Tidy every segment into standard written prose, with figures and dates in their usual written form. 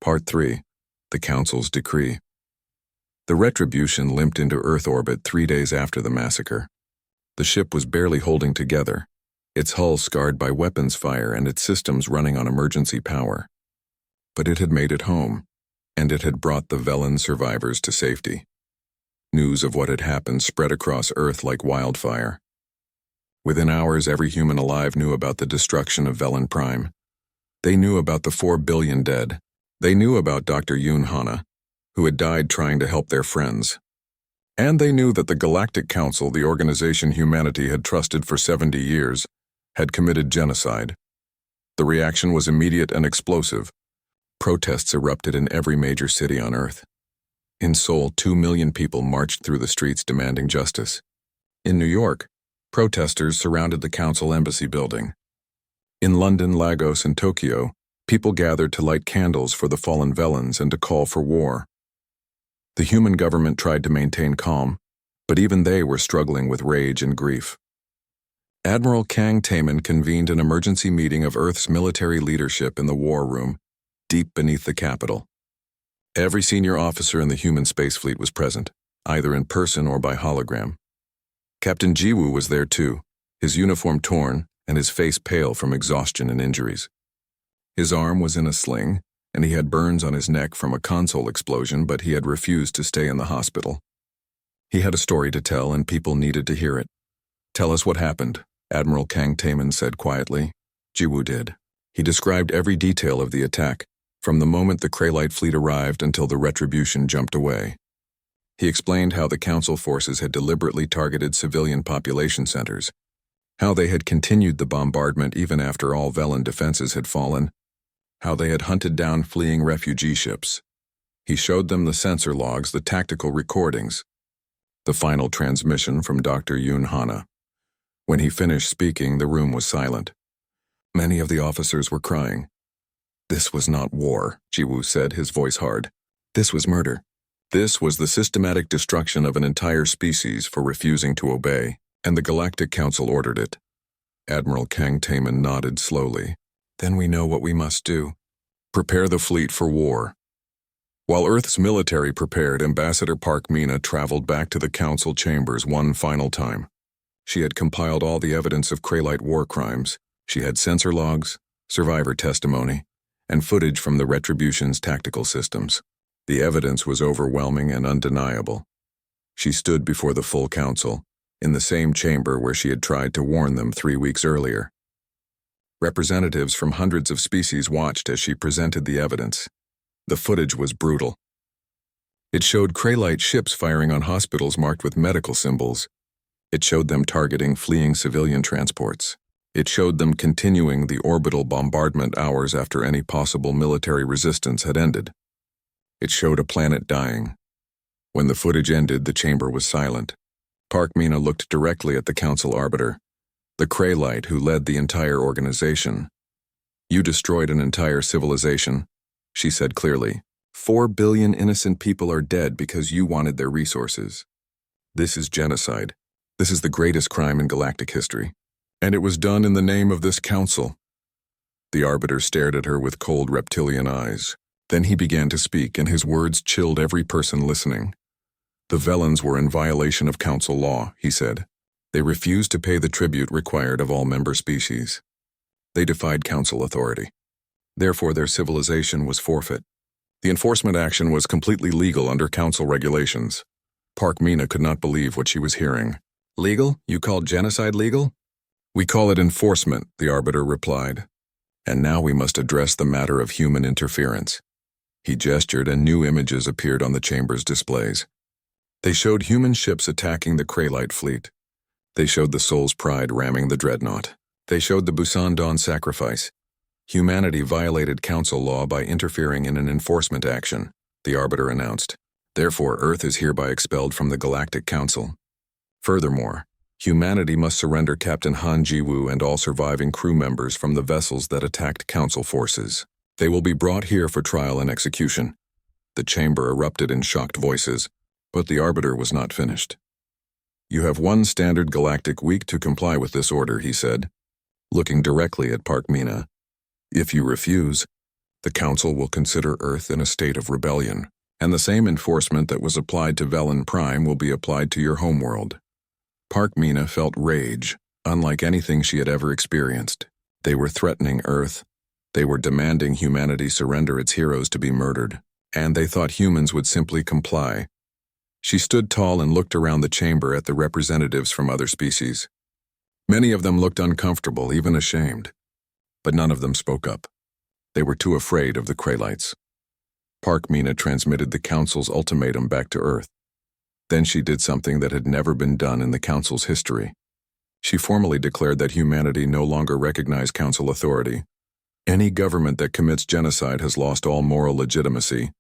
Part 3. The Council's Decree. The Retribution limped into Earth orbit 3 days after the massacre. The ship was barely holding together, its hull scarred by weapons fire and its systems running on emergency power. But it had made it home, and it had brought the Velen survivors to safety. News of what had happened spread across Earth like wildfire. Within hours, every human alive knew about the destruction of HFY. They knew about the 4 billion dead. They knew about Dr. Yoon Hana, who had died trying to help their friends. And they knew that the Galactic Council, the organization humanity had trusted for 70 years, had committed genocide. The reaction was immediate and explosive. Protests erupted in every major city on Earth. In Seoul, 2 million people marched through the streets demanding justice. In New York, protesters surrounded the Council Embassy building. In London, Lagos, and Tokyo, people gathered to light candles for the fallen Velens and to call for war. The human government tried to maintain calm, but even they were struggling with rage and grief. Admiral Kang Taemin convened an emergency meeting of Earth's military leadership in the war room, deep beneath the capital. Every senior officer in the human space fleet was present, either in person or by hologram. Captain Jiwoo was there too, his uniform torn and his face pale from exhaustion and injuries. His arm was in a sling, and he had burns on his neck from a console explosion, but he had refused to stay in the hospital. He had a story to tell, and people needed to hear it. "Tell us what happened," Admiral Kang Taemin said quietly. Jiwoo did. He described every detail of the attack, from the moment the Kraylight fleet arrived until the Retribution jumped away. He explained how the Council forces had deliberately targeted civilian population centers, how they had continued the bombardment even after all Velen defenses had fallen, how they had hunted down fleeing refugee ships. He showed them the sensor logs, the tactical recordings, the final transmission from Dr. Yoon Hana. When he finished speaking, the room was silent. Many of the officers were crying. "This was not war," Jiwoo said, his voice hard. "This was murder. This was the systematic destruction of an entire species for refusing to obey, and the Galactic Council ordered it." Admiral Kang Taemin nodded slowly. "Then we know what we must do. Prepare the fleet for war." While Earth's military prepared, Ambassador Park Mina traveled back to the Council chambers one final time. She had compiled all the evidence of Kraylight war crimes. She had sensor logs, survivor testimony, and footage from the Retribution's tactical systems. The evidence was overwhelming and undeniable. She stood before the full Council, in the same chamber where she had tried to warn them 3 weeks earlier. Representatives from hundreds of species watched as she presented the evidence. The footage was brutal. It showed Kraylight ships firing on hospitals marked with medical symbols. It showed them targeting fleeing civilian transports. It showed them continuing the orbital bombardment hours after any possible military resistance had ended. It showed a planet dying. When the footage ended, the chamber was silent. Park Mina looked directly at the Council Arbiter, the Kraylight who led the entire organization. "You destroyed an entire civilization," she said clearly. 4 billion innocent people are dead because you wanted their resources. This is genocide. This is the greatest crime in galactic history. And it was done in the name of this council." The Arbiter stared at her with cold reptilian eyes. Then he began to speak, and his words chilled every person listening. "The Velens were in violation of Council law," he said. "They refused to pay the tribute required of all member species. They defied Council authority. Therefore, their civilization was forfeit. The enforcement action was completely legal under Council regulations." Park Mina could not believe what she was hearing. "Legal? You called genocide legal?" "We call it enforcement," the Arbiter replied. "And now we must address the matter of human interference." He gestured, and new images appeared on the chamber's displays. They showed human ships attacking the Kraylight fleet. They showed the Soul's Pride ramming the Dreadnought. They showed the Busan Dawn sacrifice. Humanity violated Council law by interfering in an enforcement action, the Arbiter announced. Therefore, Earth is hereby expelled from the Galactic Council. Furthermore, humanity must surrender Captain Han Jiwoo and all surviving crew members from the vessels that attacked Council forces. They will be brought here for trial and execution. The chamber erupted in shocked voices, but the Arbiter was not finished. "You have 1 standard galactic week to comply with this order," he said, looking directly at Park Mina. "If you refuse, The Council will consider Earth in a state of rebellion, and the same enforcement that was applied to HFY will be applied to your homeworld. Park Mina felt rage, unlike anything she had ever experienced. They were threatening Earth. They were demanding humanity surrender its heroes to be murdered, and they thought humans would simply comply. She stood tall and looked around the chamber at the representatives from other species. Many of them looked uncomfortable, even ashamed, but none of them spoke up. They were too afraid of the Kralites. Park Mina transmitted the Council's ultimatum back to Earth. Then she did something that had never been done in the Council's history. She formally declared that humanity no longer recognized Council authority. Any government that commits genocide has lost all moral legitimacy,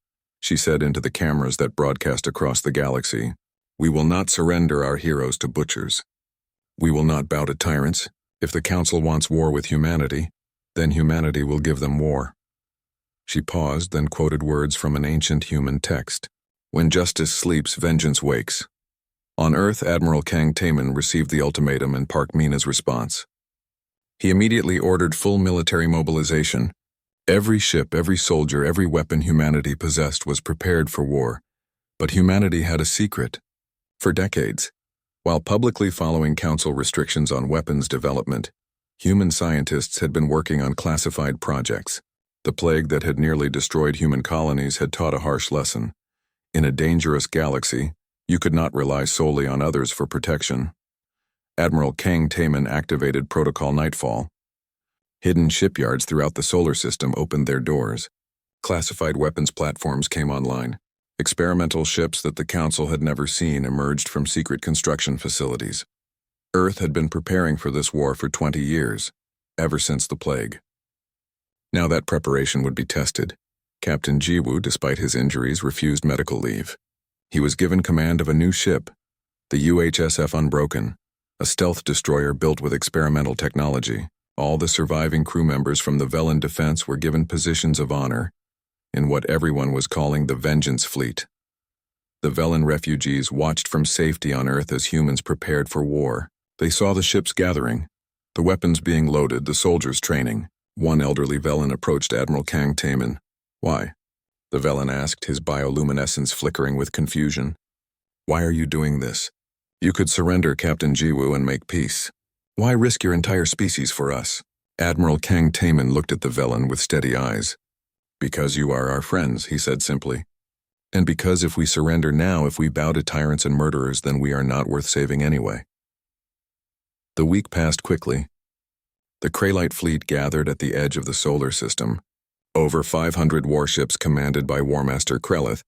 she said into the cameras that broadcast across the galaxy. We will not surrender our heroes to butchers. We will not bow to tyrants. If the Council wants war with humanity, then humanity will give them war. She paused, then quoted words from an ancient human text. When justice sleeps, vengeance wakes. On Earth, Admiral Kang Taman received the ultimatum and Park Mina's response. He immediately ordered full military mobilization. Every ship, every soldier, every weapon humanity possessed was prepared for war. But humanity had a secret. For decades, while publicly following Council restrictions on weapons development, human scientists had been working on classified projects. The plague that had nearly destroyed human colonies had taught a harsh lesson. In a dangerous galaxy, you could not rely solely on others for protection. Admiral Kang Taman activated Protocol Nightfall. Hidden shipyards throughout the solar system opened their doors. Classified weapons platforms came online. Experimental ships that the Council had never seen emerged from secret construction facilities. Earth had been preparing for this war for 20 years, ever since the plague. Now that preparation would be tested. Captain Jiwoo, despite his injuries, refused medical leave. He was given command of a new ship, the UHSF Unbroken, a stealth destroyer built with experimental technology. All the surviving crew members from the Velen defense were given positions of honor in what everyone was calling the Vengeance Fleet. The Velen refugees watched from safety on Earth as humans prepared for war. They saw the ships gathering, the weapons being loaded, the soldiers training. One elderly Velen approached Admiral Kang Taman. Why? The Velen asked, his bioluminescence flickering with confusion. Why are you doing this? You could surrender Captain Jiwoo and make peace. Why risk your entire species for us? Admiral Kang Taman looked at the Velen with steady eyes. Because you are our friends, he said simply. And because if we surrender now, if we bow to tyrants and murderers, then we are not worth saving anyway. The week passed quickly. The Kralite fleet gathered at the edge of the solar system. Over 500 warships commanded by Warmaster Krelith,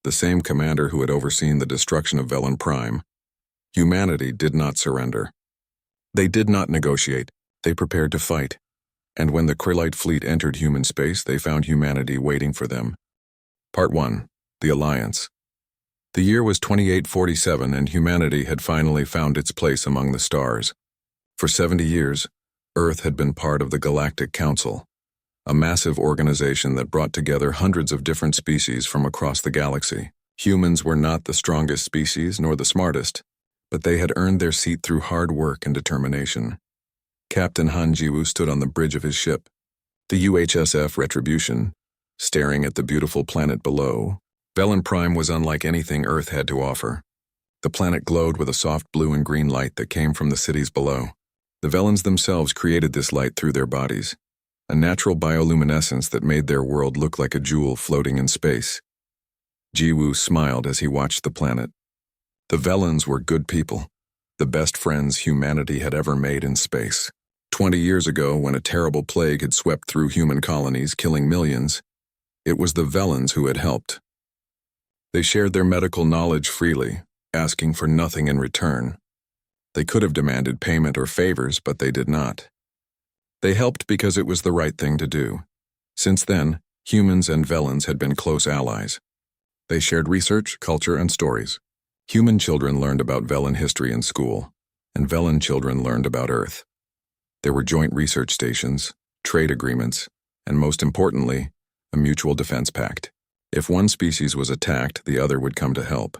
the same commander who had overseen the destruction of HFY. Humanity did not surrender. They did not negotiate. They prepared to fight. And when the Kralite fleet entered human space, they found humanity waiting for them. Part 1. The Alliance. The year was 2847 and humanity had finally found its place among the stars. For 70 years, Earth had been part of the Galactic Council, a massive organization that brought together hundreds of different species from across the galaxy. Humans were not the strongest species nor the smartest, but they had earned their seat through hard work and determination. Captain Han Jiwoo stood on the bridge of his ship, the UHSF Retribution, staring at the beautiful planet below. HFY was unlike anything Earth had to offer. The planet glowed with a soft blue and green light that came from the cities below. The Velens themselves created this light through their bodies, a natural bioluminescence that made their world look like a jewel floating in space. Jiwoo smiled as he watched the planet. The Velens were good people, the best friends humanity had ever made in space. 20 years ago, when a terrible plague had swept through human colonies, killing millions, it was the Velens who had helped. They shared their medical knowledge freely, asking for nothing in return. They could have demanded payment or favors, but they did not. They helped because it was the right thing to do. Since then, humans and Velens had been close allies. They shared research, culture, and stories. Human children learned about Velen history in school, and Velen children learned about Earth. There were joint research stations, trade agreements, and most importantly, a mutual defense pact. If one species was attacked, the other would come to help.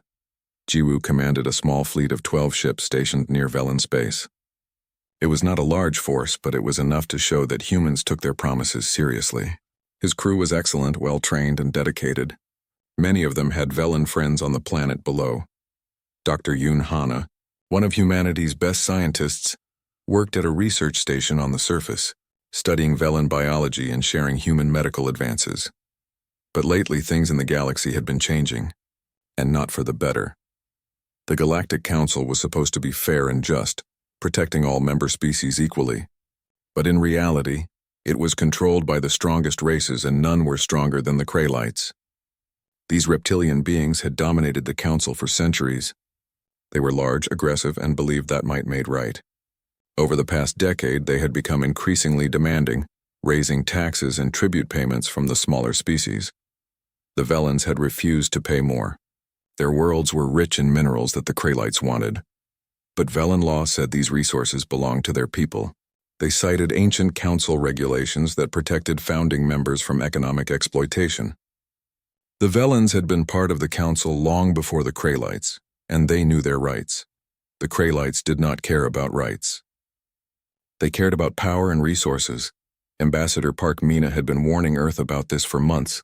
Jiwoo commanded a small fleet of 12 ships stationed near Velen space. It was not a large force, but it was enough to show that humans took their promises seriously. His crew was excellent, well-trained, and dedicated. Many of them had Velen friends on the planet below. Dr. Yoon Hana, one of humanity's best scientists, worked at a research station on the surface, studying Velen biology and sharing human medical advances. But lately things in the galaxy had been changing, and not for the better. The Galactic Council was supposed to be fair and just, protecting all member species equally. But in reality, it was controlled by the strongest races, and none were stronger than the Kraylites. These reptilian beings had dominated the Council for centuries. They were large, aggressive, and believed that might made right. Over the past decade, they had become increasingly demanding, raising taxes and tribute payments from the smaller species. The Velens had refused to pay more. Their worlds were rich in minerals that the Kraylites wanted. But Velen law said these resources belonged to their people. They cited ancient council regulations that protected founding members from economic exploitation. The Velens had been part of the council long before the Kraylites, and they knew their rights. The Kraylites did not care about rights. They cared about power and resources. Ambassador Park Mina had been warning Earth about this for months.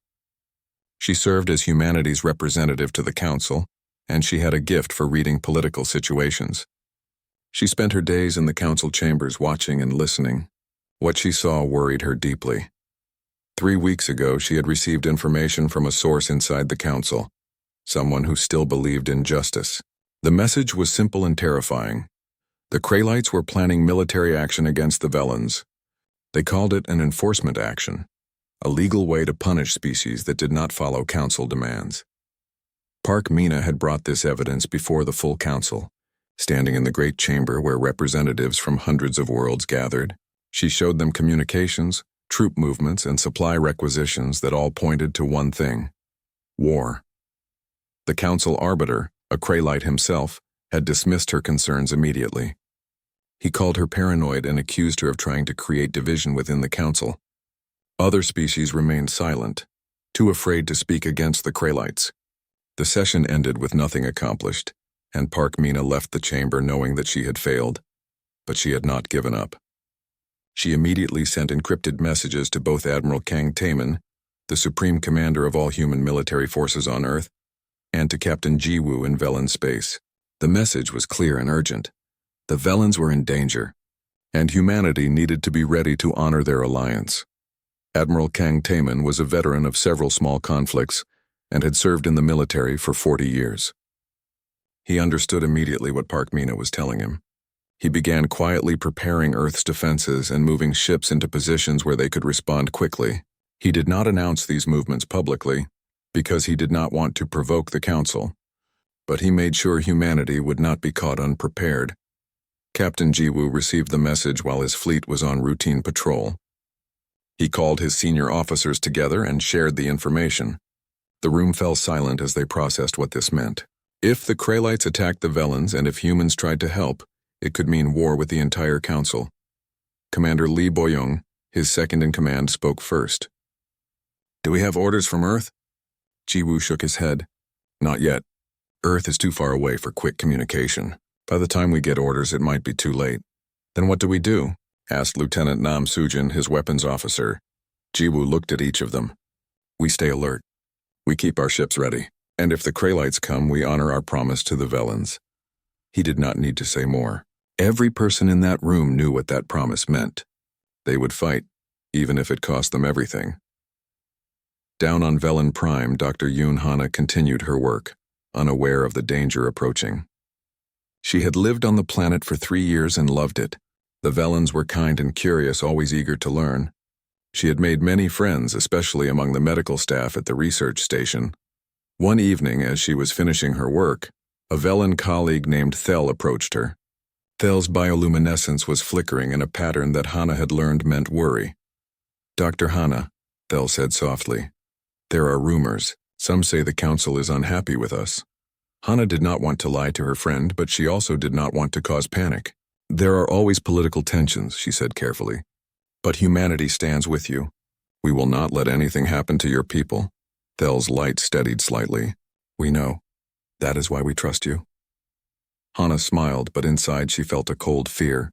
She served as humanity's representative to the council, and she had a gift for reading political situations. She spent her days in the council chambers watching and listening. What she saw worried her deeply. 3 weeks ago, she had received information from a source inside the council, someone who still believed in justice. The message was simple and terrifying. The Kraylites were planning military action against the Velens. They called it an enforcement action, a legal way to punish species that did not follow council demands. Park Mina had brought this evidence before the full council. Standing in the great chamber where representatives from hundreds of worlds gathered, she showed them communications, troop movements, and supply requisitions that all pointed to one thing: war. The council arbiter, a Kraylite himself, had dismissed her concerns immediately. He called her paranoid and accused her of trying to create division within the council. Other species remained silent, too afraid to speak against the Kraylites. The session ended with nothing accomplished, and Park Mina left the chamber knowing that she had failed. But she had not given up. She immediately sent encrypted messages to both Admiral Kang Taemin, the supreme commander of all human military forces on Earth, and to Captain Jiwoo in Velen space. The message was clear and urgent. The Velens were in danger, and humanity needed to be ready to honor their alliance. Admiral Kang Taemin was a veteran of several small conflicts and had served in the military for 40 years. He understood immediately what Park Mina was telling him. He began quietly preparing Earth's defenses and moving ships into positions where they could respond quickly. He did not announce these movements publicly because he did not want to provoke the council, but he made sure humanity would not be caught unprepared. Captain Jiwoo received the message while his fleet was on routine patrol. He called his senior officers together and shared the information. The room fell silent as they processed what this meant. If the Kraylites attacked the Velens and if humans tried to help, it could mean war with the entire council. Commander Lee Boyoung, his second-in-command, spoke first. "Do we have orders from Earth?" Jiwoo shook his head. "Not yet. Earth is too far away for quick communication. By the time we get orders, it might be too late." "Then what do we do?" asked Lieutenant Nam Sujin, his weapons officer. Jiwoo looked at each of them. "We stay alert. We keep our ships ready. And if the Kraylites come, we honor our promise to the Velens." He did not need to say more. Every person in that room knew what that promise meant. They would fight, even if it cost them everything. Down on SciFiPrime, Dr. Yoon Hana continued her work, unaware of the danger approaching. She had lived on the planet for 3 years and loved it. The Velens were kind and curious, always eager to learn. She had made many friends, especially among the medical staff at the research station. One evening, as she was finishing her work, a Velen colleague named Thel approached her. Thel's bioluminescence was flickering in a pattern that Hana had learned meant worry. "Dr. Hana," Thel said softly, "there are rumors. Some say the council is unhappy with us." Hana did not want to lie to her friend, but she also did not want to cause panic. "There are always political tensions," she said carefully. "But humanity stands with you. We will not let anything happen to your people." Thel's light steadied slightly. "We know. That is why we trust you." Hana smiled, but inside she felt a cold fear.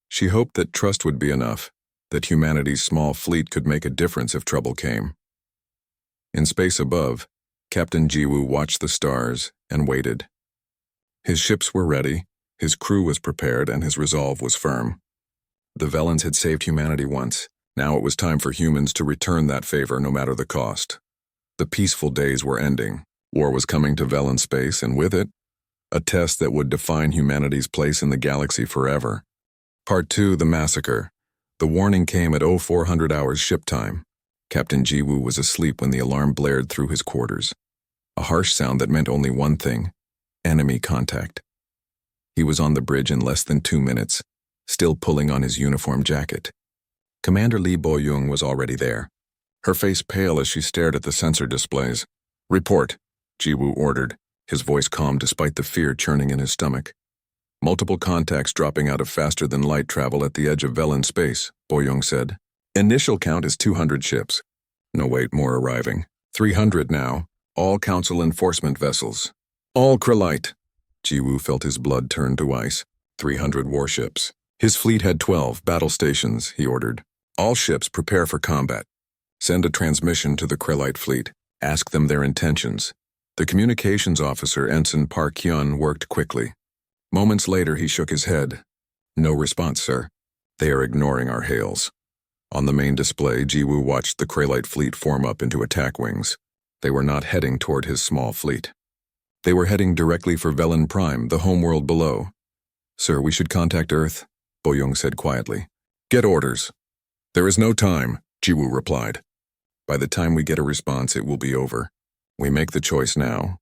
She hoped that trust would be enough, that humanity's small fleet could make a difference if trouble came. In space above, Captain Jiwoo watched the stars and waited. His ships were ready, his crew was prepared, and his resolve was firm. The Velans had saved humanity once. Now it was time for humans to return that favor no matter the cost. The peaceful days were ending. War was coming to Velan space, and with it, a test that would define humanity's place in the galaxy forever. Part 2, The Massacre. The warning came at 0400 hours ship time. Captain Jiwoo was asleep when the alarm blared through his quarters. A harsh sound that meant only one thing: enemy contact. He was on the bridge in less than 2 minutes, still pulling on his uniform jacket. Commander Lee Bo-young was already there, her face pale as she stared at the sensor displays. "Report," Jiwoo ordered, his voice calm despite the fear churning in his stomach. "Multiple contacts dropping out of faster-than-light travel at the edge of Velan space," Bo-young said. "Initial count is 200 ships. No wait, more arriving. 300 now, all Council enforcement vessels. All Krillite." Jiwoo felt his blood turn to ice. 300 warships. His fleet had 12 battle stations, he ordered. "All ships prepare for combat. Send a transmission to the Krillite fleet. Ask them their intentions." The communications officer, Ensign Park Hyun, worked quickly. Moments later, he shook his head. "No response, sir. They are ignoring our hails." On the main display, Jiwoo watched the Krillite fleet form up into attack wings. They were not heading toward his small fleet. They were heading directly for HFY, the homeworld below. "Sir, we should contact Earth," Bo-young said quietly. "Get orders." "There is no time," Jiwoo replied. "By the time we get a response, it will be over. We make the choice now."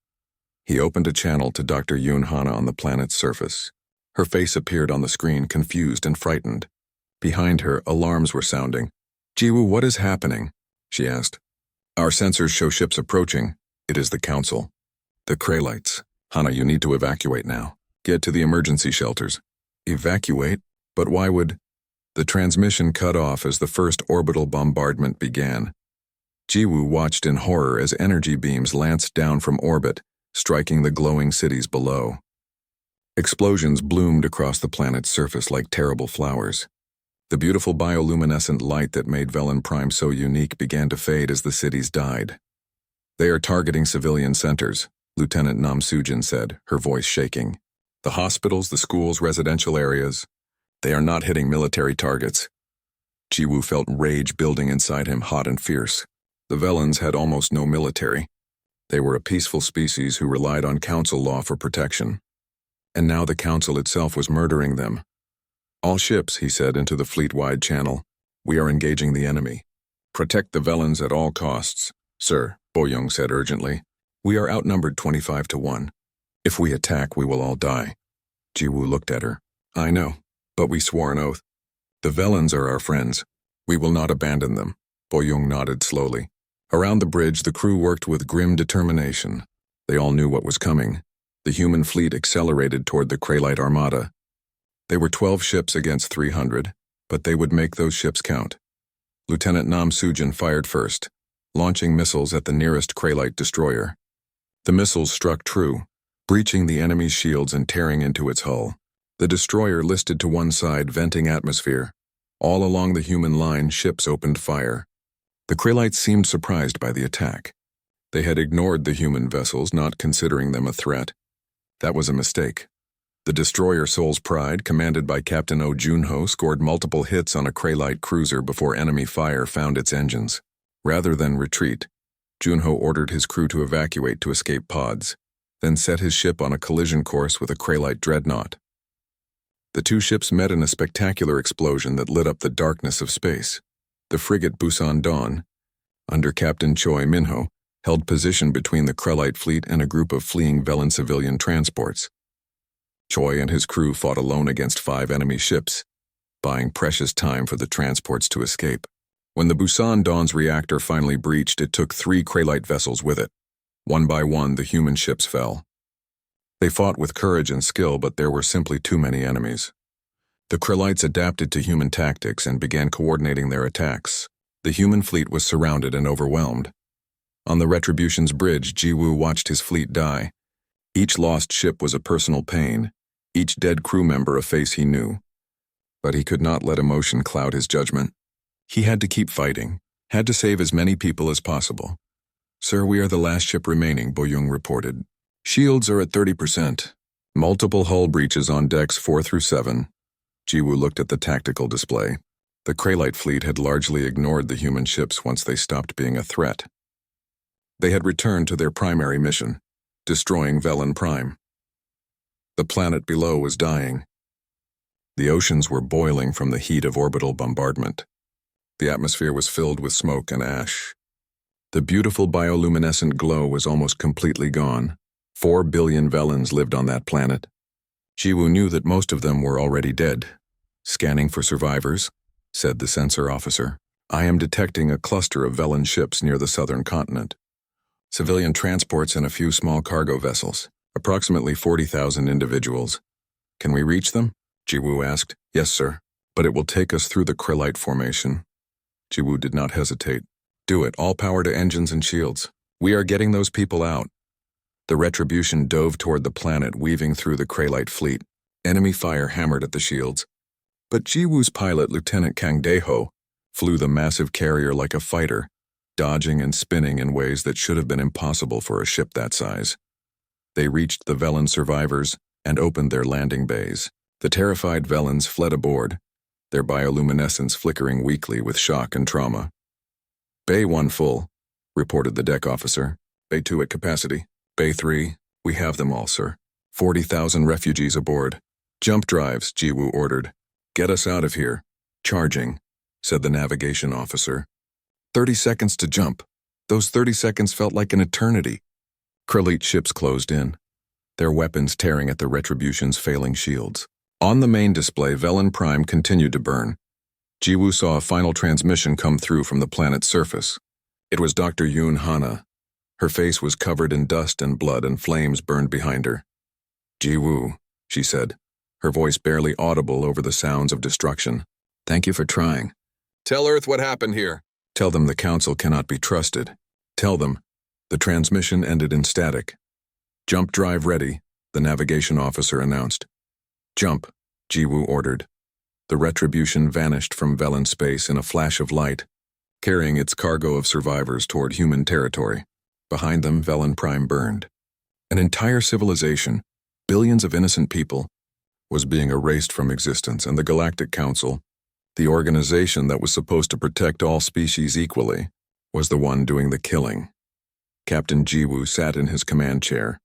He opened a channel to Dr. Yoon Hana on the planet's surface. Her face appeared on the screen, confused and frightened. Behind her, alarms were sounding. "Jiwoo, what is happening?" she asked. "Our sensors show ships approaching. It is the Council. The Krallites. Hana, you need to evacuate now. Get to the emergency shelters." "Evacuate? But why would—" The transmission cut off as the first orbital bombardment began. Jiwoo watched in horror as energy beams lanced down from orbit, striking the glowing cities below. Explosions bloomed across the planet's surface like terrible flowers. The beautiful bioluminescent light that made HFY so unique began to fade as the cities died. "They are targeting civilian centers," Lieutenant Nam Soo-jin said, her voice shaking. "The hospitals, the schools, residential areas. They are not hitting military targets." Jiwoo felt rage building inside him, hot and fierce. The Velans had almost no military. They were a peaceful species who relied on Council law for protection. And now the Council itself was murdering them. "All ships," he said into the fleet-wide channel. "We are engaging the enemy. Protect the Velans at all costs." "Sir," Bo-young said urgently, "we are outnumbered 25 to 1. If we attack, we will all die." Jiwoo looked at her. "I know, but we swore an oath. The Velans are our friends. We will not abandon them." Bo-young nodded slowly. Around the bridge, the crew worked with grim determination. They all knew what was coming. The human fleet accelerated toward the Krallite armada. They were 12 ships against 300, but they would make those ships count. Lieutenant Nam Soo-jin fired first, launching missiles at the nearest Krallite destroyer. The missiles struck true, breaching the enemy's shields and tearing into its hull. The destroyer listed to one side, venting atmosphere. All along the human line, ships opened fire. The Krallites seemed surprised by the attack. They had ignored the human vessels, not considering them a threat. That was a mistake. The destroyer Seoul's Pride, commanded by Captain Oh Junho, scored multiple hits on a Krallite cruiser before enemy fire found its engines. Rather than retreat, Junho ordered his crew to evacuate to escape pods, then set his ship on a collision course with a Krallite dreadnought. The two ships met in a spectacular explosion that lit up the darkness of space. The frigate Busan Dawn, under Captain Choi Minho, held position between the Krallite fleet and a group of fleeing Velan civilian transports. Choi and his crew fought alone against 5 enemy ships, buying precious time for the transports to escape. When the Busan Dawn's reactor finally breached, it took 3 Krallite vessels with it. One by one, the human ships fell. They fought with courage and skill, but there were simply too many enemies. The Krallites adapted to human tactics and began coordinating their attacks. The human fleet was surrounded and overwhelmed. On the Retribution's bridge, Jiwoo watched his fleet die. Each lost ship was a personal pain, each dead crew member a face he knew. But he could not let emotion cloud his judgment. He had to keep fighting, had to save as many people as possible. "Sir, we are the last ship remaining," Boyoung reported. "Shields are at 30%. Multiple hull breaches on decks 4 through 7. Jiwoo looked at the tactical display. The Kraylight fleet had largely ignored the human ships once they stopped being a threat. They had returned to their primary mission, destroying Velen Prime. The planet below was dying. The oceans were boiling from the heat of orbital bombardment. The atmosphere was filled with smoke and ash. The beautiful bioluminescent glow was almost completely gone. 4 billion Velens lived on that planet. Jiwoo knew that most of them were already dead. "Scanning for survivors," said the sensor officer. "I am detecting a cluster of Velen ships near the southern continent. Civilian transports and a few small cargo vessels, approximately 40,000 individuals. Can we reach them?" Jiwoo asked. "Yes, sir, but it will take us through the Kraylight formation." Jiwoo did not hesitate. "Do it, all power to engines and shields. We are getting those people out." The Retribution dove toward the planet, weaving through the Kraylight fleet. Enemy fire hammered at the shields. But Jiwoo's pilot, Lieutenant Kang Daeho, flew the massive carrier like a fighter, dodging and spinning in ways that should have been impossible for a ship that size. They reached the Velen survivors and opened their landing bays. The terrified Velens fled aboard, their bioluminescence flickering weakly with shock and trauma. "Bay 1 full," reported the deck officer. "Bay 2 at capacity. Bay 3, we have them all, sir. 40,000 refugees aboard." "Jump drives," Jiwoo ordered. "Get us out of here." "Charging," said the navigation officer. 30 seconds to jump. Those 30 seconds felt like an eternity. Kraylight ships closed in, their weapons tearing at the Retribution's failing shields. On the main display, Velen Prime continued to burn. Jiwoo saw a final transmission come through from the planet's surface. It was Dr. Yoon Hana. Her face was covered in dust and blood, and flames burned behind her. "Jiwoo," she said, her voice barely audible over the sounds of destruction. "Thank you for trying. Tell Earth what happened here. Tell them the Council cannot be trusted. Tell them." The transmission ended in static. "Jump drive ready," the navigation officer announced. "Jump," Jiwoo ordered. The Retribution vanished from Velen space in a flash of light, carrying its cargo of survivors toward human territory. Behind them, Velen Prime burned. An entire civilization, billions of innocent people, was being erased from existence, and the Galactic Council, the organization that was supposed to protect all species equally, was the one doing the killing. Captain Jiwoo sat in his command chair,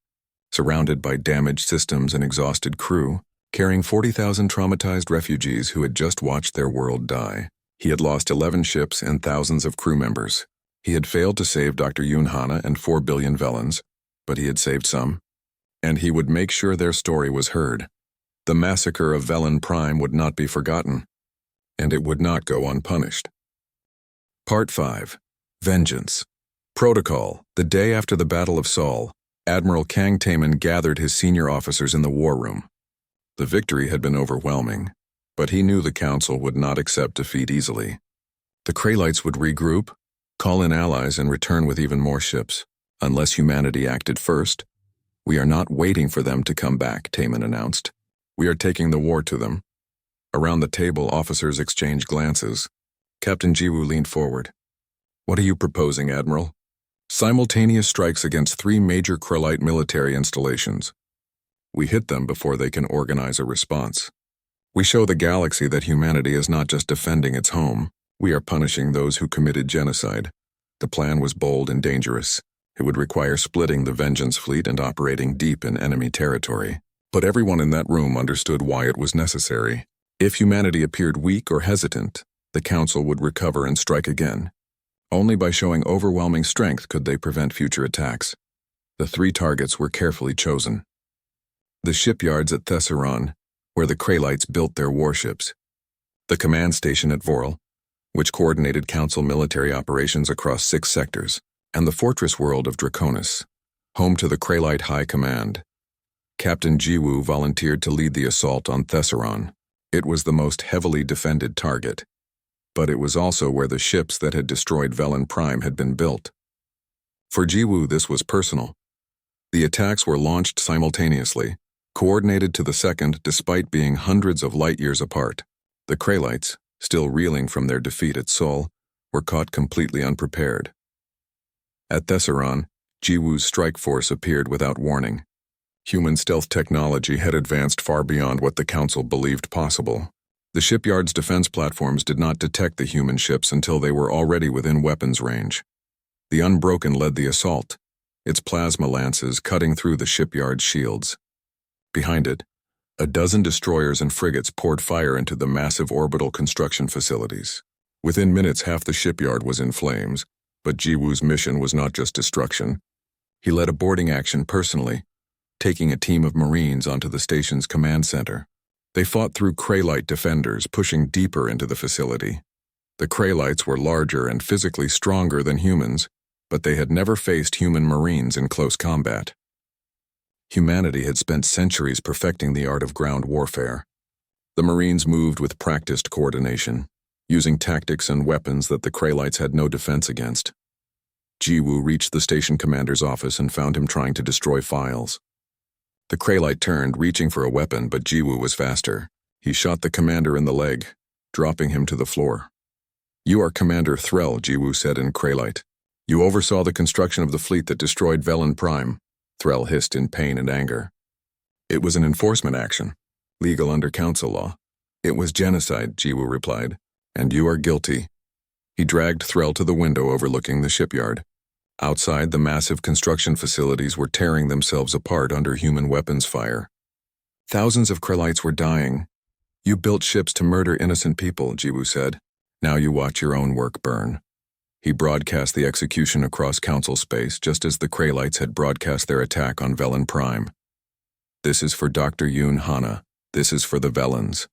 surrounded by damaged systems and exhausted crew, carrying 40,000 traumatized refugees who had just watched their world die. He had lost 11 ships and thousands of crew members. He had failed to save Dr. Yoon Hana and 4 billion Velens, but he had saved some, and he would make sure their story was heard. The massacre of Velen Prime would not be forgotten, and it would not go unpunished. Part 5. Vengeance. Protocol. The day after the Battle of Seoul, Admiral Kang Taemin gathered his senior officers in the war room. The victory had been overwhelming, but he knew the Council would not accept defeat easily. The Kraylights would regroup, call in allies, and return with even more ships, unless humanity acted first. "We are not waiting for them to come back," Taemin announced. "We are taking the war to them." Around the table, officers exchanged glances. Captain Jiwoo leaned forward. "What are you proposing, Admiral?" "Simultaneous strikes against 3 major Kraylight military installations. We hit them before they can organize a response. We show the galaxy that humanity is not just defending its home. We are punishing those who committed genocide." The plan was bold and dangerous. It would require splitting the Vengeance fleet and operating deep in enemy territory. But everyone in that room understood why it was necessary. If humanity appeared weak or hesitant, the Council would recover and strike again. Only by showing overwhelming strength could they prevent future attacks. The 3 targets were carefully chosen. The shipyards at Thessaron, where the Kraylights built their warships. The command station at Vorl, which coordinated Council military operations across 6 sectors, and the fortress world of Draconis, home to the Kraylight High Command. Captain Jiwoo volunteered to lead the assault on Thessaron. It was the most heavily defended target, but it was also where the ships that had destroyed Velen Prime had been built. For Jiwoo, this was personal. The attacks were launched simultaneously, coordinated to the second despite being hundreds of light years apart. The Kraylights, still reeling from their defeat at Sol, were caught completely unprepared. At Thessaron, Jiwoo's strike force appeared without warning. Human stealth technology had advanced far beyond what the Council believed possible. The shipyard's defense platforms did not detect the human ships until they were already within weapons range. The Unbroken led the assault, its plasma lances cutting through the shipyard's shields. Behind it, a dozen destroyers and frigates poured fire into the massive orbital construction facilities. Within minutes, half the shipyard was in flames, but Jiwoo's mission was not just destruction. He led a boarding action personally, taking a team of Marines onto the station's command center. They fought through Kraylite defenders, pushing deeper into the facility. The Kraylites were larger and physically stronger than humans, but they had never faced human Marines in close combat. Humanity had spent centuries perfecting the art of ground warfare. The Marines moved with practiced coordination, using tactics and weapons that the Kraylites had no defense against. Jiwoo reached the station commander's office and found him trying to destroy files. The Kraylite turned, reaching for a weapon, but Jiwoo was faster. He shot the commander in the leg, dropping him to the floor. "You are Commander Threll," Jiwoo said in Kraylite. "You oversaw the construction of the fleet that destroyed HFY," Threll hissed in pain and anger. "It was an enforcement action, legal under council law. It was genocide," Jiwoo replied, "and you are guilty." He dragged Threll to the window overlooking the shipyard. Outside, the massive construction facilities were tearing themselves apart under human weapons fire. Thousands of Kraylites were dying. "You built ships to murder innocent people," Jiwoo said. "Now you watch your own work burn." He broadcast the execution across council space just as the Kraylites had broadcast their attack on HFY. "This is for Dr. Yoon Hana. This is for the Velans.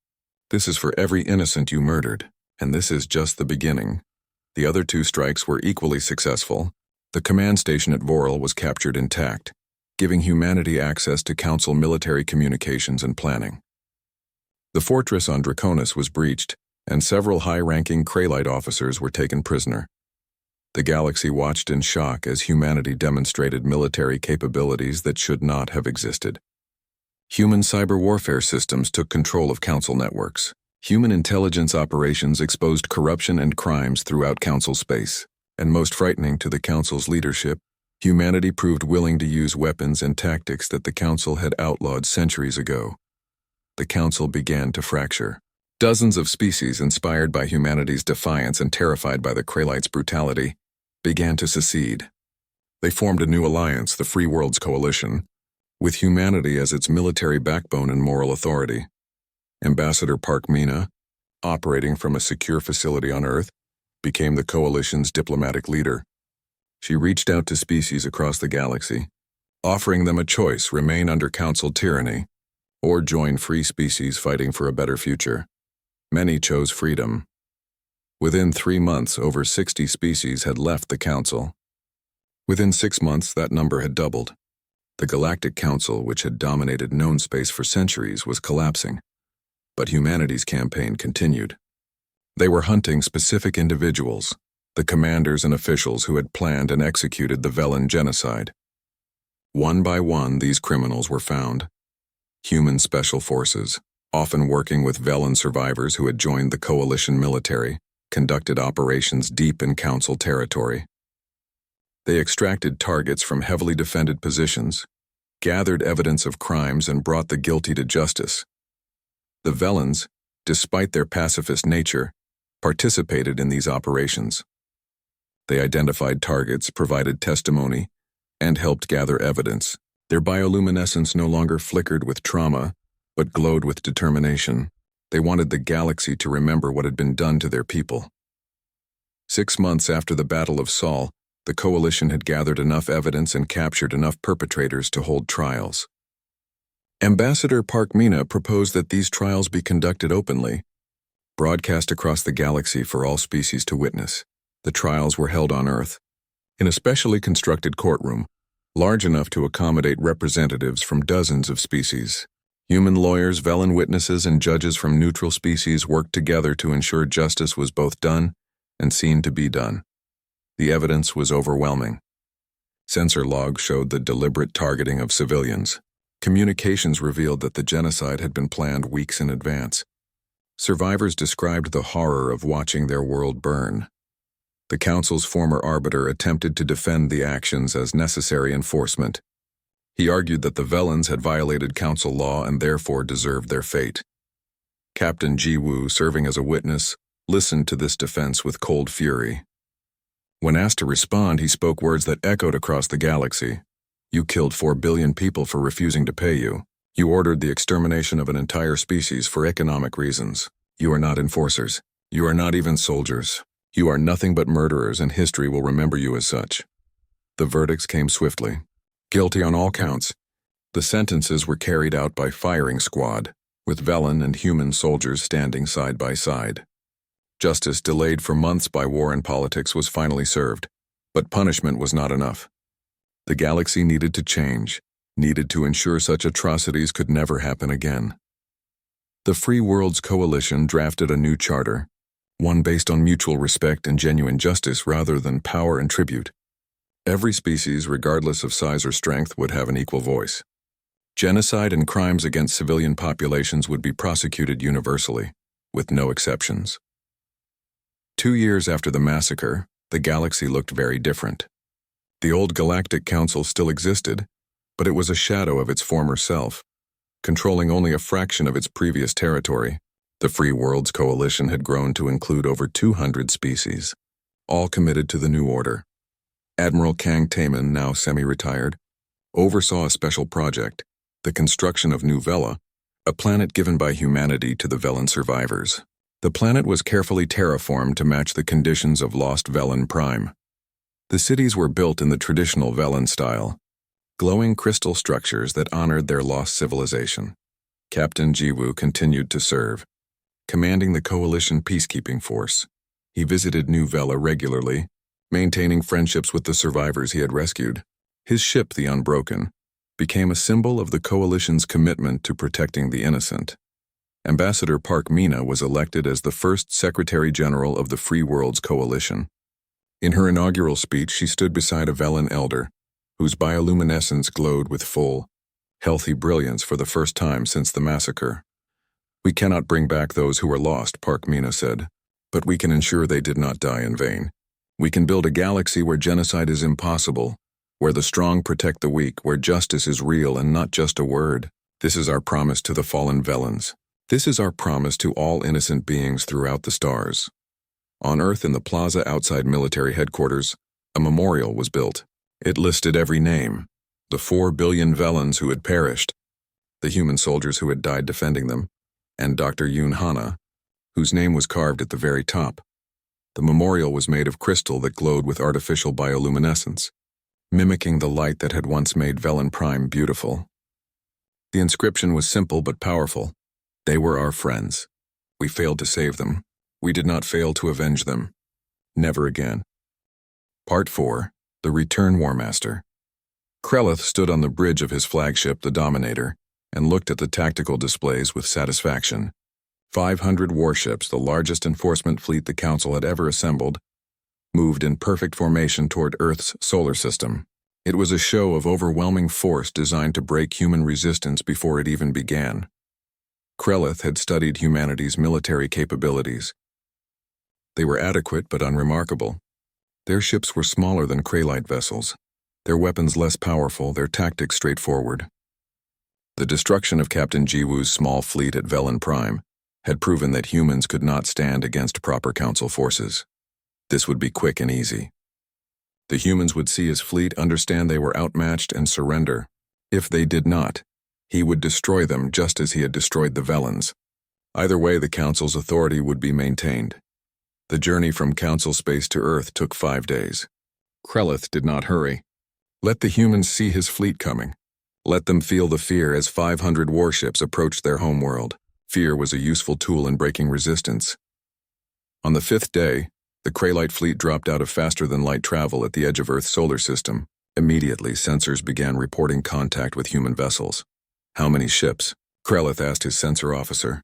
This is for every innocent you murdered. And this is just the beginning." The other two strikes were equally successful. The command station at Vorel was captured intact, giving humanity access to council military communications and planning. The fortress on Draconis was breached, and several high-ranking Kraylite officers were taken prisoner. The galaxy watched in shock as humanity demonstrated military capabilities that should not have existed. Human cyber warfare systems took control of council networks. Human intelligence operations exposed corruption and crimes throughout council space. And most frightening to the council's leadership, humanity proved willing to use weapons and tactics that the council had outlawed centuries ago. The council began to fracture. Dozens of species inspired by humanity's defiance and terrified by the Kraylites' brutality began to secede. They formed a new alliance, the Free Worlds Coalition, with humanity as its military backbone and moral authority. Ambassador Park Mina, operating from a secure facility on Earth, became the coalition's diplomatic leader. She reached out to species across the galaxy, offering them a choice: remain under council tyranny, or join free species fighting for a better future. Many chose freedom. Within 3 months, over 60 species had left the council. Within 6 months, that number had doubled. The Galactic Council, which had dominated known space for centuries, was collapsing. But humanity's campaign continued. They were hunting specific individuals, the commanders and officials who had planned and executed the Velan genocide. One by one, these criminals were found. Human special forces, often working with Velan survivors who had joined the coalition military, conducted operations deep in council territory. They extracted targets from heavily defended positions, gathered evidence of crimes, and brought the guilty to justice. The Velans, despite their pacifist nature, participated in these operations. They identified targets, provided testimony, and helped gather evidence. Their bioluminescence no longer flickered with trauma, but glowed with determination. They wanted the galaxy to remember what had been done to their people. 6 months after the Battle of Sol, the coalition had gathered enough evidence and captured enough perpetrators to hold trials. Ambassador Park Mina proposed that these trials be conducted openly, broadcast across the galaxy for all species to witness. The trials were held on Earth, in a specially constructed courtroom, large enough to accommodate representatives from dozens of species. Human lawyers, Velan witnesses, and judges from neutral species worked together to ensure justice was both done and seen to be done. The evidence was overwhelming. Sensor logs showed the deliberate targeting of civilians. Communications revealed that the genocide had been planned weeks in advance. Survivors described the horror of watching their world burn. The Council's former arbiter attempted to defend the actions as necessary enforcement. He argued that the Velans had violated Council law and therefore deserved their fate. Captain Ji-woo, serving as a witness, listened to this defense with cold fury. When asked to respond, he spoke words that echoed across the galaxy. "You killed 4 billion people for refusing to pay you. You ordered the extermination of an entire species for economic reasons. You are not enforcers. You are not even soldiers. You are nothing but murderers, and history will remember you as such." The verdicts came swiftly. Guilty on all counts. The sentences were carried out by firing squad, with Velan and human soldiers standing side by side. Justice, delayed for months by war and politics, was finally served, but punishment was not enough. The galaxy needed to change, needed to ensure such atrocities could never happen again. The Free Worlds Coalition drafted a new charter, one based on mutual respect and genuine justice rather than power and tribute. Every species, regardless of size or strength, would have an equal voice. Genocide and crimes against civilian populations would be prosecuted universally, with no exceptions. 2 years after the massacre, the galaxy looked very different. The old Galactic Council still existed, but it was a shadow of its former self, controlling only a fraction of its previous territory. The Free Worlds Coalition had grown to include over 200 species, all committed to the new order. Admiral Kang Taman, now semi-retired, oversaw a special project, the construction of New Vela, a planet given by humanity to the Velan survivors. The planet was carefully terraformed to match the conditions of lost Velan Prime. The cities were built in the traditional Velan style, glowing crystal structures that honored their lost civilization. Captain Ji-woo continued to serve, commanding the Coalition peacekeeping force. He visited New Vela regularly, maintaining friendships with the survivors he had rescued. His ship, the Unbroken, became a symbol of the Coalition's commitment to protecting the innocent. Ambassador Park Mina was elected as the first Secretary General of the Free Worlds Coalition. In her inaugural speech, she stood beside a Velan elder, whose bioluminescence glowed with full, healthy brilliance for the first time since the massacre. "We cannot bring back those who are lost," Park Mina said, "but we can ensure they did not die in vain. We can build a galaxy where genocide is impossible, where the strong protect the weak, where justice is real and not just a word. This is our promise to the fallen Velans. This is our promise to all innocent beings throughout the stars." On Earth, in the plaza outside military headquarters, a memorial was built. It listed every name, the 4 billion Velans who had perished, the human soldiers who had died defending them, and Dr. Yoon Hana, whose name was carved at the very top. The memorial was made of crystal that glowed with artificial bioluminescence, mimicking the light that had once made Velan Prime beautiful. The inscription was simple but powerful. They were our friends. We failed to save them. We did not fail to avenge them. Never again. Part 4. The Return War Master. Krelith stood on the bridge of his flagship, the Dominator, and looked at the tactical displays with satisfaction. 500 warships, the largest enforcement fleet the Council had ever assembled, moved in perfect formation toward Earth's solar system. It was a show of overwhelming force designed to break human resistance before it even began. Krelith had studied humanity's military capabilities. They were adequate but unremarkable. Their ships were smaller than Kraylight vessels, their weapons less powerful, their tactics straightforward. The destruction of Captain Ji-woo's small fleet at Velan Prime had proven that humans could not stand against proper Council forces. This would be quick and easy. The humans would see his fleet, understand they were outmatched, and surrender. If they did not, he would destroy them just as he had destroyed the Velans. Either way, the Council's authority would be maintained. The journey from Council space to Earth took 5 days. Krelith did not hurry. Let the humans see his fleet coming. Let them feel the fear as 500 warships approached their homeworld. Fear was a useful tool in breaking resistance. On the 5th day, the Kraylight fleet dropped out of faster-than-light travel at the edge of Earth's solar system. Immediately, sensors began reporting contact with human vessels. "How many ships?" Krelith asked his sensor officer.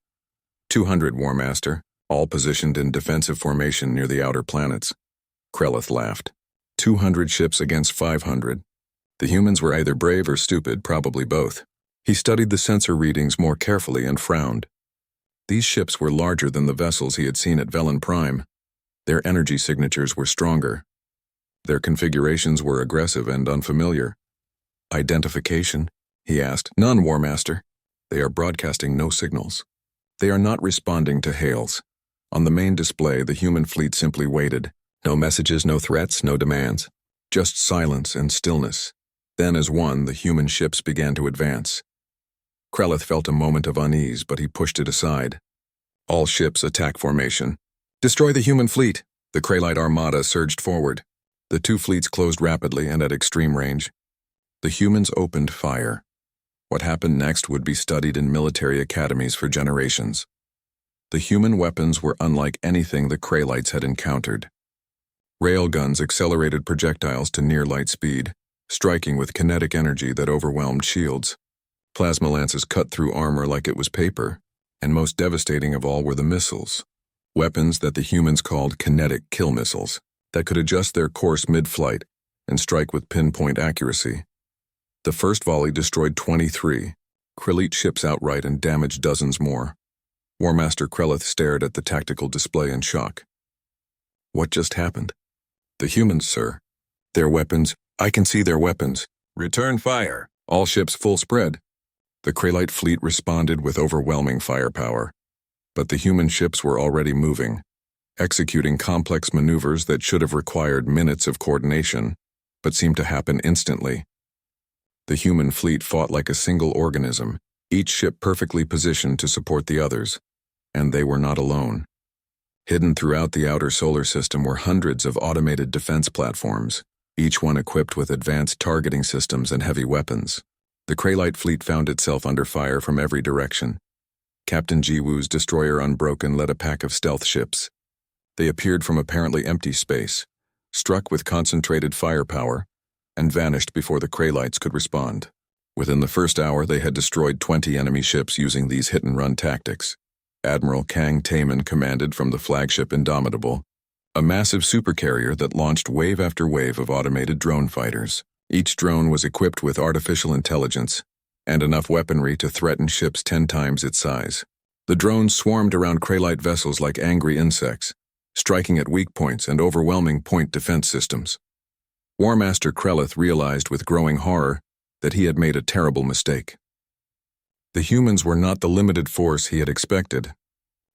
200, War Master, all positioned in defensive formation near the outer planets. Krelith laughed. 200 ships against 500. The humans were either brave or stupid, probably both. He studied the sensor readings more carefully and frowned. These ships were larger than the vessels he had seen at HFY. Their energy signatures were stronger. Their configurations were aggressive and unfamiliar. Identification? He asked. None, War Master. They are broadcasting no signals. They are not responding to hails. On the main display, the human fleet simply waited. No messages, no threats, no demands. Just silence and stillness. Then, as one, the human ships began to advance. Krelith felt a moment of unease, but he pushed it aside. All ships attack formation. Destroy the human fleet! The Krelite armada surged forward. The two fleets closed rapidly and at extreme range. The humans opened fire. What happened next would be studied in military academies for generations. The human weapons were unlike anything the Krelites had encountered. Railguns accelerated projectiles to near light speed, striking with kinetic energy that overwhelmed shields. Plasma lances cut through armor like it was paper, and most devastating of all were the missiles. Weapons that the humans called kinetic kill missiles, that could adjust their course mid-flight and strike with pinpoint accuracy. The first volley destroyed 23 Krelite ships outright and damaged dozens more. War Master Krelith stared at the tactical display in shock. What just happened? The humans, sir. Their weapons. I can see their weapons. Return fire. All ships full spread. The Krelite fleet responded with overwhelming firepower. But the human ships were already moving, executing complex maneuvers that should have required minutes of coordination, but seemed to happen instantly. The human fleet fought like a single organism, each ship perfectly positioned to support the others, and they were not alone. Hidden throughout the outer solar system were hundreds of automated defense platforms, each one equipped with advanced targeting systems and heavy weapons. The Krelite fleet found itself under fire from every direction. Captain Jiwoo's destroyer Unbroken led a pack of stealth ships. They appeared from apparently empty space, struck with concentrated firepower, and vanished before the Krelites could respond. Within the first hour, they had destroyed 20 enemy ships using these hit-and-run tactics. Admiral Kang Taemin commanded from the flagship Indomitable, a massive supercarrier that launched wave after wave of automated drone fighters. Each drone was equipped with artificial intelligence and enough weaponry to threaten ships 10 times its size. The drones swarmed around Krelite vessels like angry insects, striking at weak points and overwhelming point defense systems. War Master Krelith realized with growing horror that he had made a terrible mistake. The humans were not the limited force he had expected.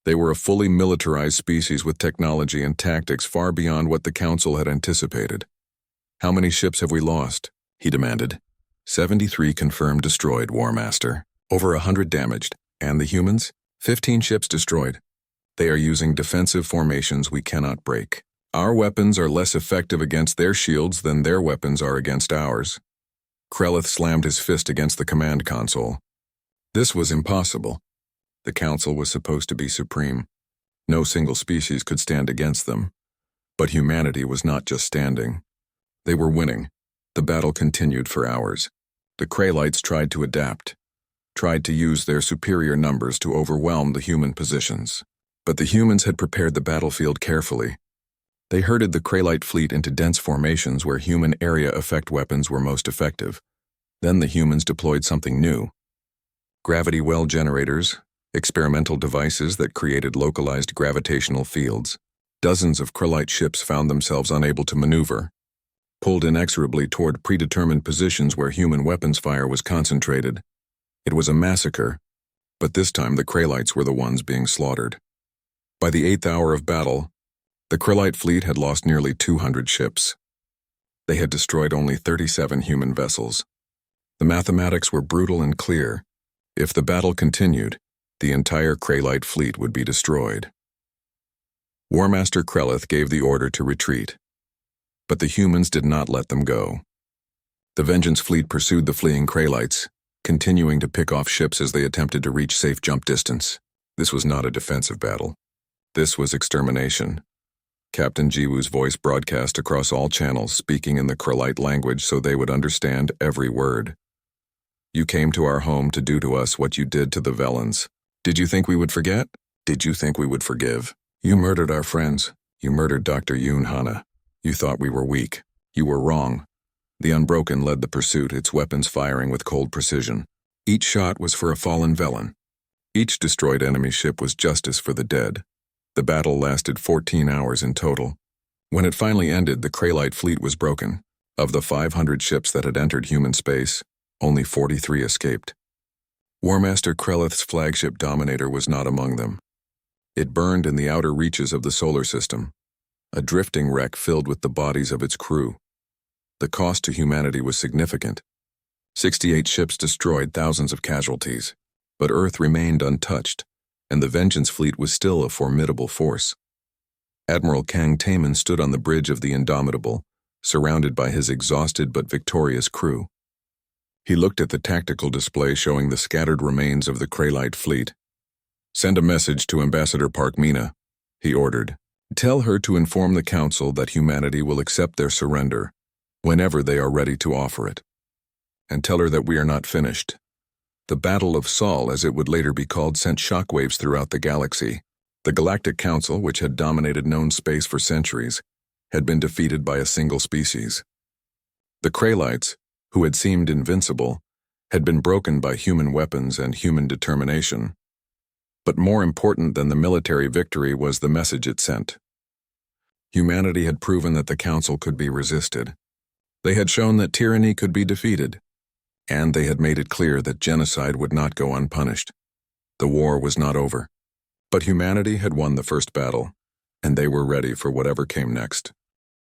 They were a fully militarized species with technology and tactics far beyond what the Council had anticipated. How many ships have we lost? He demanded. 73 confirmed destroyed, War Master. Over 100 damaged. And the humans? 15 ships destroyed. They are using defensive formations we cannot break. Our weapons are less effective against their shields than their weapons are against ours. Krelith slammed his fist against the command console. This was impossible. The Council was supposed to be supreme. No single species could stand against them. But humanity was not just standing. They were winning. The battle continued for hours. The Krelites tried to adapt, tried to use their superior numbers to overwhelm the human positions. But the humans had prepared the battlefield carefully. They herded the Krelite fleet into dense formations where human area effect weapons were most effective. Then the humans deployed something new. Gravity well generators, experimental devices that created localized gravitational fields. Dozens of Krelite ships found themselves unable to maneuver, pulled inexorably toward predetermined positions where human weapons fire was concentrated. It was a massacre, but this time the Krelites were the ones being slaughtered. By the 8th hour of battle, the Krelite fleet had lost nearly 200 ships. They had destroyed only 37 human vessels. The mathematics were brutal and clear. If the battle continued, the entire Krelite fleet would be destroyed. War Master Krelith gave the order to retreat, but the humans did not let them go. The Vengeance fleet pursued the fleeing Krelites, continuing to pick off ships as they attempted to reach safe jump distance. This was not a defensive battle. This was extermination. Captain Jiwoo's voice broadcast across all channels, speaking in the Krelite language so they would understand every word. You came to our home to do to us what you did to the Velans. Did you think we would forget? Did you think we would forgive? You murdered our friends. You murdered Dr. Yoon Hana. You thought we were weak. You were wrong. The Unbroken led the pursuit, its weapons firing with cold precision. Each shot was for a fallen Velan. Each destroyed enemy ship was justice for the dead. The battle lasted 14 hours in total. When it finally ended, the Kraylight fleet was broken. Of the 500 ships that had entered human space, only 43 escaped. Warmaster Krelith's flagship Dominator was not among them. It burned in the outer reaches of the solar system, a drifting wreck filled with the bodies of its crew. The cost to humanity was significant. 68 ships destroyed, thousands of casualties, but Earth remained untouched, and the Vengeance fleet was still a formidable force. Admiral Kang Taman stood on the bridge of the Indomitable, surrounded by his exhausted but victorious crew. He looked at the tactical display showing the scattered remains of the Kraylight fleet. "Send a message to Ambassador Park Mina," he ordered. "Tell her to inform the Council that humanity will accept their surrender whenever they are ready to offer it. And tell her that we are not finished." The Battle of Sol, as it would later be called, sent shockwaves throughout the galaxy. The Galactic Council, which had dominated known space for centuries, had been defeated by a single species. The Kraylites, who had seemed invincible, had been broken by human weapons and human determination. But more important than the military victory was the message it sent. Humanity had proven that the Council could be resisted. They had shown that tyranny could be defeated, and they had made it clear that genocide would not go unpunished. The war was not over. But humanity had won the first battle, and they were ready for whatever came next.